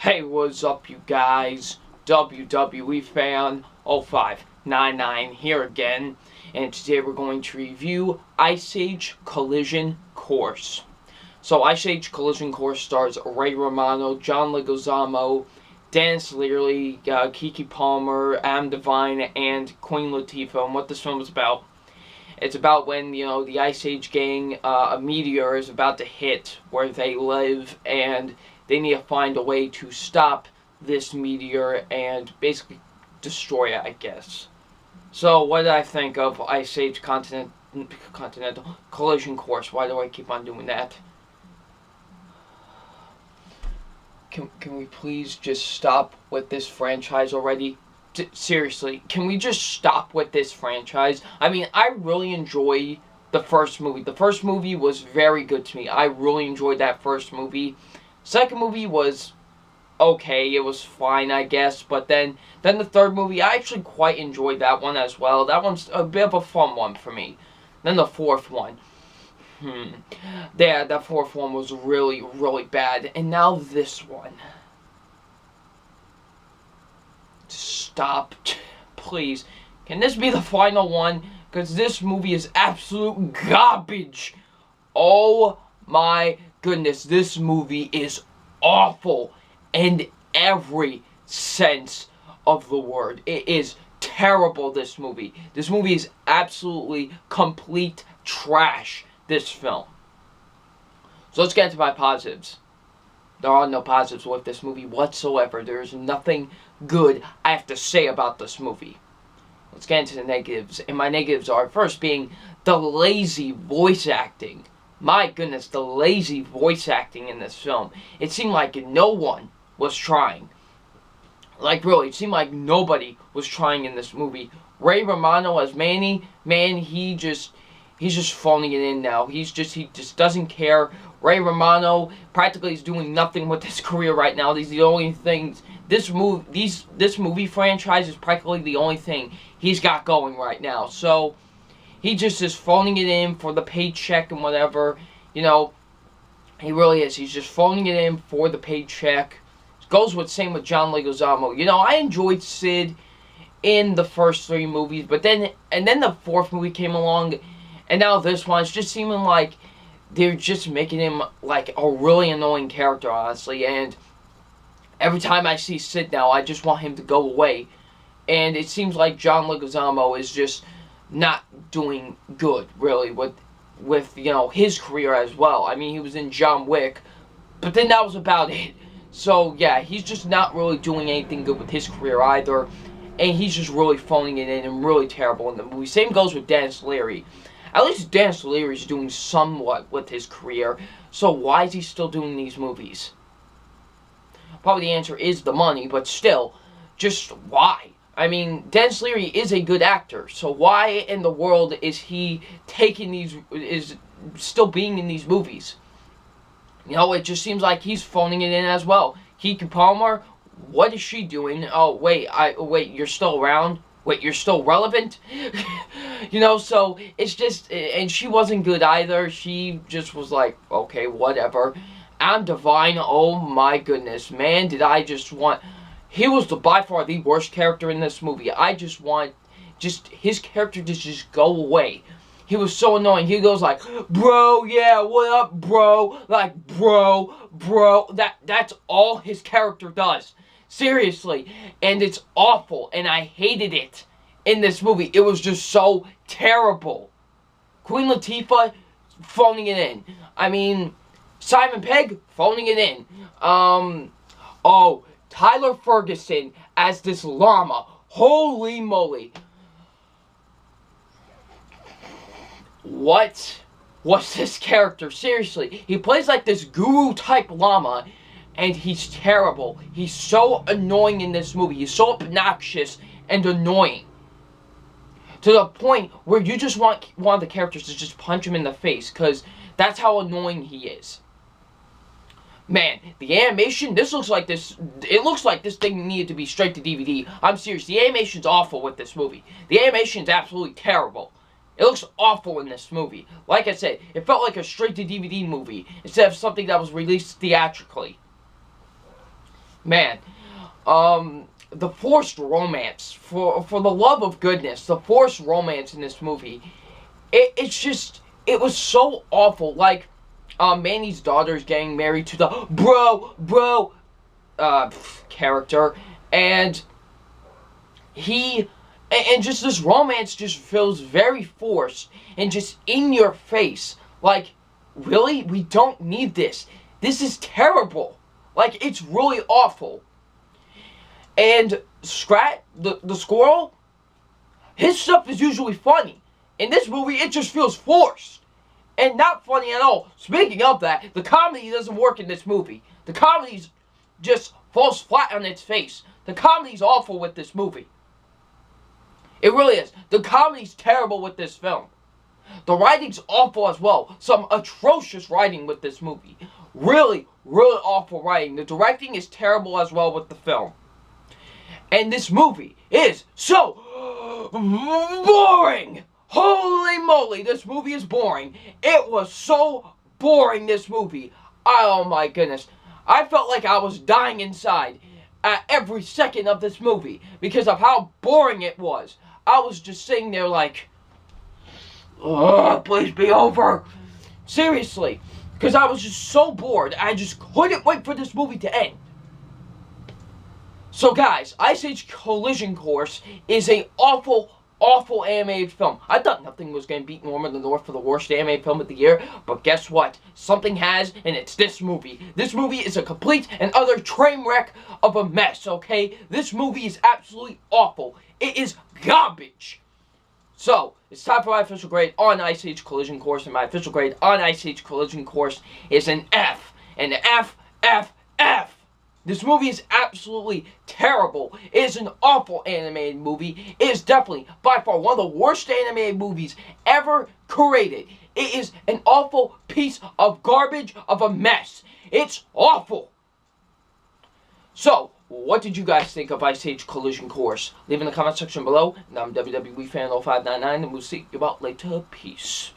Hey, what's up, you guys? WWE Fan 0599 here again, and today we're going to review Ice Age Collision Course. So, Ice Age Collision Course stars Ray Romano, John Leguizamo, Denis Leary, Keke Palmer, Adam Devine, and Queen Latifah. And what this film is about, it's about when, the Ice Age gang, a meteor is about to hit where they live, and they need to find a way to stop this meteor and basically destroy it, I guess. So, what did I think of Ice Age Continental Collision Course? Why do I keep on doing that? Can we please just stop with this franchise already? Seriously, can we just stop with this franchise? I mean, I really enjoy the first movie. The first movie was very good to me. I really enjoyed that first movie. Second movie was okay. It was fine, I guess. But then the third movie, I actually quite enjoyed that one as well. That one's a bit of a fun one for me. Then the fourth one. Yeah, that fourth one was really, really bad. And now this one. Stop. Please. Can this be the final one? Because this movie is absolute garbage. Oh my goodness, this movie is awful in every sense of the word. It is terrible, this movie. This movie is absolutely complete trash, this film. So let's get into my positives. There are no positives with this movie whatsoever. There is nothing good I have to say about this movie. Let's get into the negatives. And my negatives are, first being the lazy voice acting. My goodness, the lazy voice acting in this film. It seemed like no one was trying. Like, really, it seemed like nobody was trying in this movie. Ray Romano as Manny, man, he's just phoning it in now. He just doesn't care. Ray Romano practically is doing nothing with his career right now. These are the only things. This movie franchise is practically the only thing he's got going right now. So he just is phoning it in for the paycheck and whatever. He really is. He's just phoning it in for the paycheck. Goes with same with John Leguizamo. I enjoyed Sid in the first three movies, but then the fourth movie came along, and now this one, it's just seeming like they're just making him like a really annoying character, honestly. And every time I see Sid now, I just want him to go away. And it seems like John Leguizamo is just not doing good, really, with his career as well. I mean, he was in John Wick, but then that was about it. So, yeah, he's just not really doing anything good with his career either, and he's just really phoning it in and really terrible in the movie. Same goes with Denis Leary. At least Denis Leary is doing somewhat with his career, so why is he still doing these movies? Probably the answer is the money, but still, just why? I mean, Denis Leary is a good actor, so why in the world is he is still being in these movies? It just seems like he's phoning it in as well. Keke Palmer, what is she doing? Oh, wait, you're still around? Wait, you're still relevant? So it's just, and she wasn't good either. She just was like, okay, whatever. Adam Devine, oh my goodness, man, he was by far the worst character in this movie. I just want his character to just go away. He was so annoying. He goes like, bro, yeah, what up, bro? Like, bro. That's all his character does. Seriously. And it's awful. And I hated it in this movie. It was just so terrible. Queen Latifah, phoning it in. I mean, Simon Pegg, phoning it in. Tyler Ferguson as this llama. Holy moly. What was this character? Seriously, he plays like this guru-type llama, and he's terrible. He's so annoying in this movie. He's so obnoxious and annoying. To the point where you just want one of the characters to just punch him in the face, because that's how annoying he is. Man, the animation, it looks like this thing needed to be straight to DVD. I'm serious, the animation's awful with this movie. The animation's absolutely terrible. It looks awful in this movie. Like I said, it felt like a straight-to-DVD movie instead of something that was released theatrically. Man, the forced romance, for the love of goodness, the forced romance in this movie, it was so awful. Like, Manny's daughter's getting married to the bro, character, and he, and just this romance just feels very forced and just in your face. Like, really? We don't need this. This is terrible. Like, it's really awful. And Scrat, the squirrel, his stuff is usually funny. In this movie, it just feels forced. And not funny at all. Speaking of that, the comedy doesn't work in this movie. The comedy just falls flat on its face. The comedy's awful with this movie. It really is. The comedy's terrible with this film. The writing's awful as well. Some atrocious writing with this movie. Really, really awful writing. The directing is terrible as well with the film. And this movie is so boring. Holy moly, this movie is boring. It was so boring, this movie. Oh my goodness. I felt like I was dying inside at every second of this movie because of how boring it was. I was just sitting there like, oh, please be over. Seriously. Because I was just so bored. I just couldn't wait for this movie to end. So guys, Ice Age Collision Course is an awful animated film. I thought nothing was going to beat Norman the North for the worst animated film of the year, but guess what? Something has, and it's this movie. This movie is a complete and utter train wreck of a mess, okay? This movie is absolutely awful. It is garbage. So, it's time for my official grade on Ice Age Collision Course, and my official grade on Ice Age Collision Course is an F. An F, F, F. This movie is absolutely terrible. It is an awful animated movie. It is definitely, by far, one of the worst animated movies ever created. It is an awful piece of garbage of a mess. It's awful. So, what did you guys think of Ice Age Collision Course? Leave in the comment section below. And I'm WWE Fan 0599, and we'll see you about later. Peace.